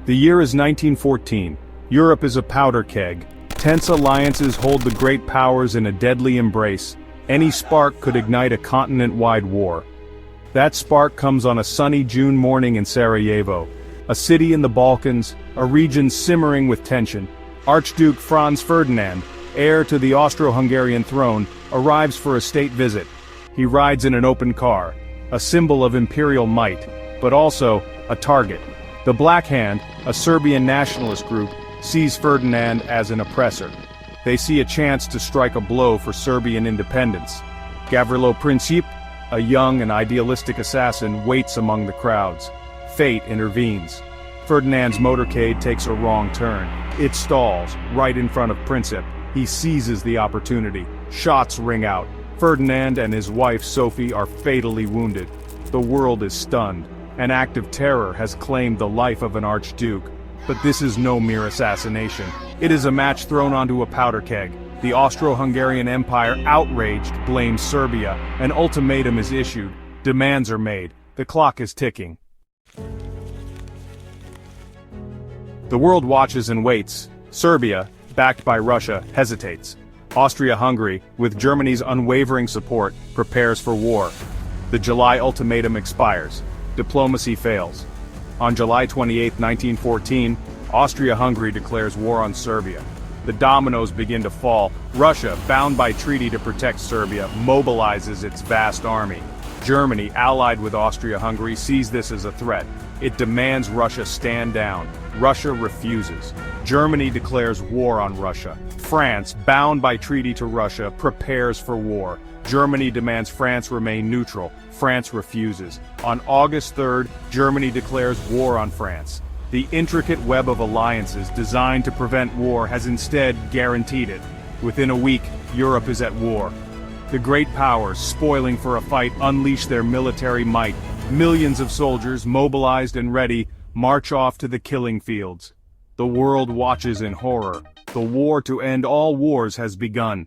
The year is 1914. Europe is a powder keg. Tense alliances hold the great powers in a deadly embrace. Any spark could ignite a continent-wide war. That spark comes on a sunny June morning in Sarajevo, a city in the Balkans, a region simmering with tension. Archduke Franz Ferdinand, heir to the Austro-Hungarian throne, arrives for a state visit. He rides in an open car, a symbol of imperial might, but also a target. The Black Hand, a Serbian nationalist group, sees Ferdinand as an oppressor. They see a chance to strike a blow for Serbian independence. Gavrilo Princip, a young and idealistic assassin, waits among the crowds. Fate intervenes. Ferdinand's motorcade takes a wrong turn. It stalls, right in front of Princip. He seizes the opportunity. Shots ring out. Ferdinand and his wife Sophie are fatally wounded. The world is stunned. An act of terror has claimed the life of an archduke. But this is no mere assassination. It is a match thrown onto a powder keg. The Austro-Hungarian Empire, outraged, blames Serbia. An ultimatum is issued. Demands are made. The clock is ticking. The world watches and waits. Serbia, backed by Russia, hesitates. Austria-Hungary, with Germany's unwavering support, prepares for war. The July ultimatum expires. Diplomacy fails. On July 28, 1914, Austria-Hungary declares war on Serbia. The dominoes begin to fall. Russia, bound by treaty to protect Serbia, mobilizes its vast army. Germany, allied with Austria-Hungary, sees this as a threat. It demands Russia stand down. Russia refuses. Germany declares war on Russia. France, bound by treaty to Russia, prepares for war. Germany demands France remain neutral. France refuses. On August 3rd, Germany declares war on France. The intricate web of alliances designed to prevent war has instead guaranteed it. Within a week, Europe is at war. The great powers, spoiling for a fight, unleash their military might. Millions of soldiers, mobilized and ready, march off to the killing fields. The world watches in horror. The war to end all wars has begun.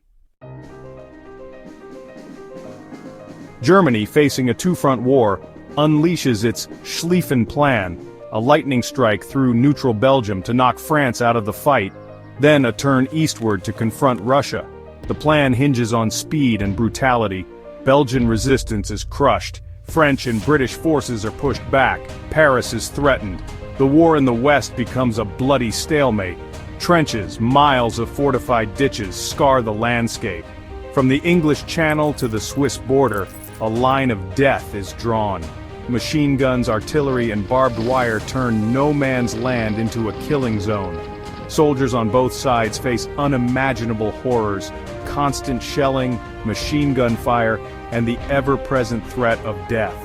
Germany, facing a two-front war, unleashes its Schlieffen Plan, a lightning strike through neutral Belgium to knock France out of the fight, then a turn eastward to confront Russia. The plan hinges on speed and brutality. Belgian resistance is crushed. French and British forces are pushed back. Paris is threatened. The war in the west becomes a bloody stalemate. Trenches, miles of fortified ditches scar the landscape. From the English Channel to the Swiss border, a line of death is drawn. Machine guns, artillery, and barbed wire turn no man's land into a killing zone. Soldiers on both sides face unimaginable horrors, constant shelling, machine gun fire, and the ever-present threat of death.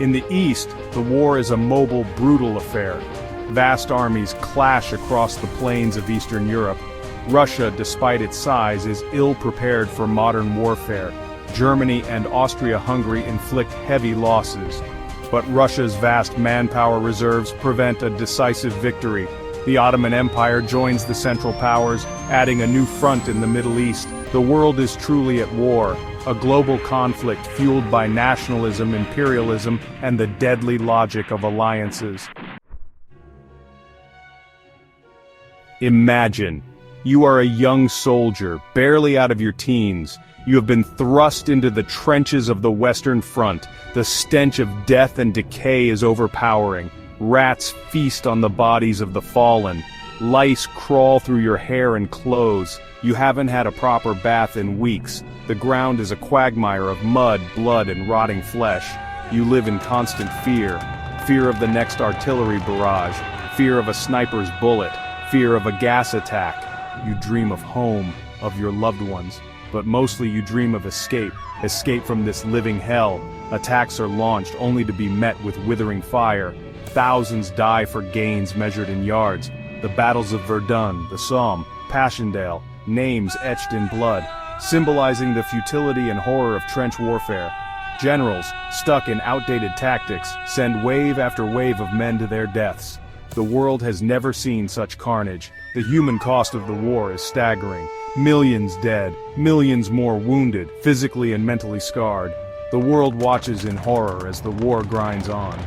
In the east, the war is a mobile, brutal affair. Vast armies clash across the plains of Eastern Europe. Russia, despite its size, is ill-prepared for modern warfare. Germany and Austria-Hungary inflict heavy losses. But Russia's vast manpower reserves prevent a decisive victory. The Ottoman Empire joins the Central Powers, adding a new front in the Middle East. The world is truly at war, a global conflict fueled by nationalism, imperialism, and the deadly logic of alliances. Imagine, you are a young soldier, barely out of your teens. You have been thrust into the trenches of the Western Front. The stench of death and decay is overpowering. Rats feast on the bodies of the fallen. Lice crawl through your hair and clothes. You haven't had a proper bath in weeks. The ground is a quagmire of mud, blood, and rotting flesh. You live in constant fear. Fear of the next artillery barrage. Fear of a sniper's bullet. Fear of a gas attack. You dream of home, of your loved ones. But mostly you dream of escape. Escape from this living hell. Attacks are launched only to be met with withering fire. Thousands die for gains measured in yards. The battles of Verdun, the Somme, Passchendaele, names etched in blood, symbolizing the futility and horror of trench warfare. Generals, stuck in outdated tactics, send wave after wave of men to their deaths. The world has never seen such carnage. The human cost of the war is staggering. Millions dead, millions more wounded, physically and mentally scarred. The world watches in horror as the war grinds on.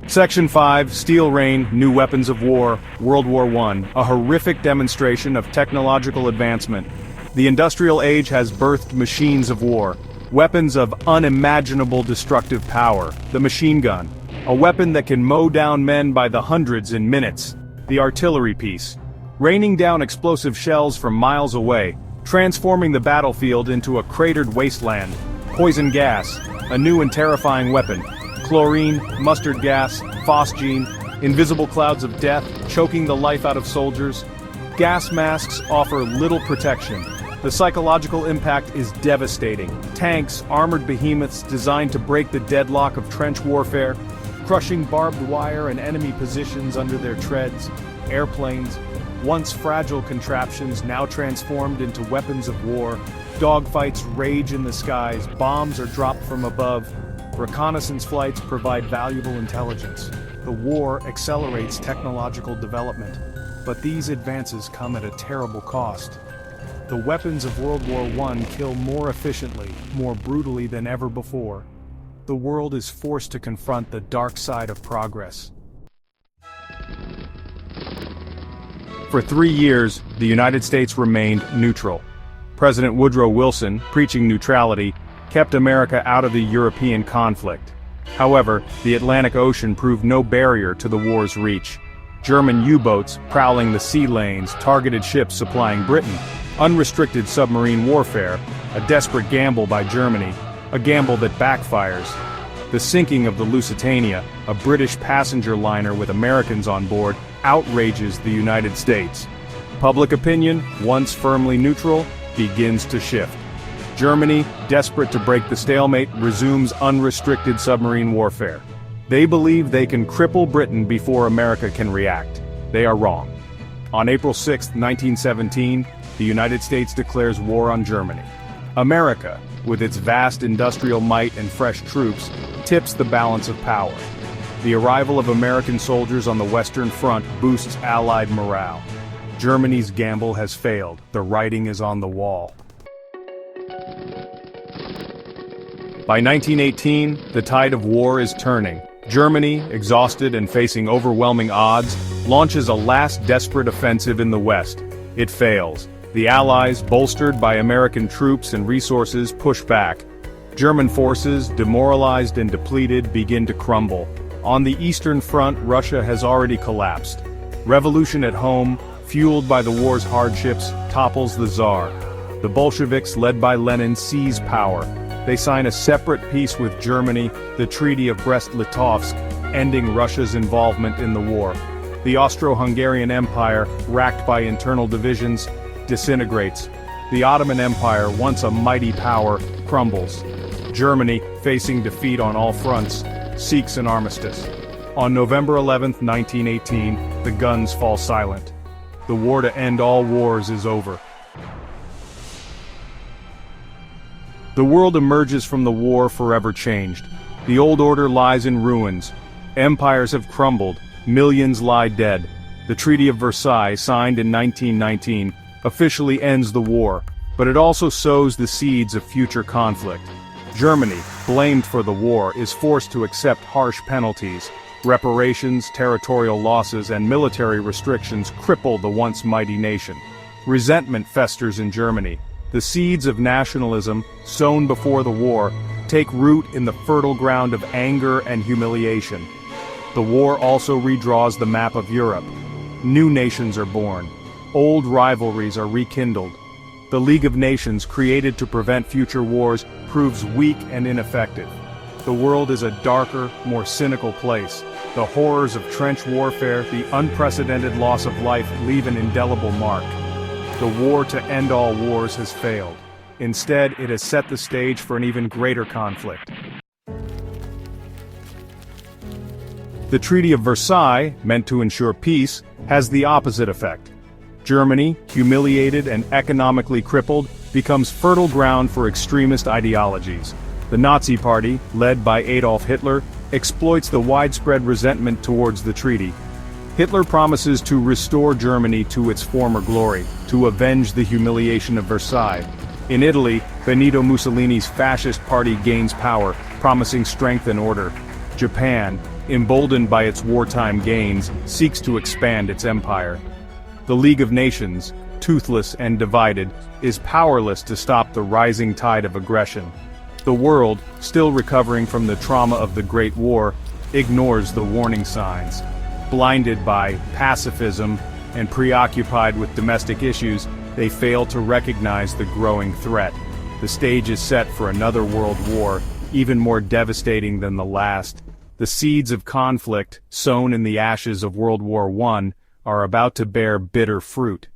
Section 5, Steel Rain, New Weapons of War, World War I, a horrific demonstration of technological advancement. The industrial age has birthed machines of war, weapons of unimaginable destructive power. The machine gun, a weapon that can mow down men by the hundreds in minutes. The artillery piece, raining down explosive shells from miles away, transforming the battlefield into a cratered wasteland. Poison gas, a new and terrifying weapon. Chlorine, mustard gas, phosgene, invisible clouds of death, choking the life out of soldiers. Gas masks offer little protection. The psychological impact is devastating. Tanks, armored behemoths designed to break the deadlock of trench warfare, crushing barbed wire and enemy positions under their treads. Airplanes, once fragile contraptions now transformed into weapons of war. Dogfights rage in the skies, bombs are dropped from above. Reconnaissance flights provide valuable intelligence. The war accelerates technological development, but these advances come at a terrible cost. The weapons of World War I kill more efficiently, more brutally than ever before. The world is forced to confront the dark side of progress. For 3 years, the United States remained neutral. President Woodrow Wilson, preaching neutrality, kept America out of the European conflict. However, the Atlantic Ocean proved no barrier to the war's reach. German U-boats prowling the sea lanes targeted ships supplying Britain. Unrestricted submarine warfare, a desperate gamble by Germany, a gamble that backfires. The sinking of the Lusitania, a British passenger liner with Americans on board, outrages the United States. Public opinion, once firmly neutral, begins to shift. Germany, desperate to break the stalemate, resumes unrestricted submarine warfare. They believe they can cripple Britain before America can react. They are wrong. On April 6, 1917, the United States declares war on Germany. America, with its vast industrial might and fresh troops, tips the balance of power. The arrival of American soldiers on the Western Front boosts Allied morale. Germany's gamble has failed. The writing is on the wall. By 1918, the tide of war is turning. Germany, exhausted and facing overwhelming odds, launches a last desperate offensive in the West. It fails. The Allies, bolstered by American troops and resources, push back. German forces, demoralized and depleted, begin to crumble. On the Eastern Front, Russia has already collapsed. Revolution at home, fueled by the war's hardships, topples the Tsar. The Bolsheviks, led by Lenin, seize power. They sign a separate peace with Germany, the Treaty of Brest-Litovsk, ending Russia's involvement in the war. The Austro-Hungarian Empire, racked by internal divisions, disintegrates. The Ottoman Empire, once a mighty power, crumbles. Germany, facing defeat on all fronts, seeks an armistice. On November 11, 1918, the guns fall silent. The war to end all wars is over. The world emerges from the war forever changed. The old order lies in ruins. Empires have crumbled. Millions lie dead. The Treaty of Versailles, signed in 1919, officially ends the war, but it also sows the seeds of future conflict. Germany, blamed for the war, is forced to accept harsh penalties. Reparations, territorial losses, and military restrictions cripple the once mighty nation. Resentment festers in Germany. The seeds of nationalism, sown before the war, take root in the fertile ground of anger and humiliation. The war also redraws the map of Europe. New nations are born. Old rivalries are rekindled. The League of Nations, created to prevent future wars, proves weak and ineffective. The world is a darker, more cynical place. The horrors of trench warfare, the unprecedented loss of life leave an indelible mark. The war to end all wars has failed. Instead, it has set the stage for an even greater conflict. The Treaty of Versailles, meant to ensure peace, has the opposite effect. Germany, humiliated and economically crippled, becomes fertile ground for extremist ideologies. The Nazi Party, led by Adolf Hitler, exploits the widespread resentment towards the treaty. Hitler promises to restore Germany to its former glory, to avenge the humiliation of Versailles. In Italy, Benito Mussolini's fascist party gains power, promising strength and order. Japan, emboldened by its wartime gains, seeks to expand its empire. The League of Nations, toothless and divided, is powerless to stop the rising tide of aggression. The world, still recovering from the trauma of the Great War, ignores the warning signs. Blinded by pacifism and preoccupied with domestic issues, they fail to recognize the growing threat. The stage is set for another world war, even more devastating than the last. The seeds of conflict, sown in the ashes of World War I, are about to bear bitter fruit.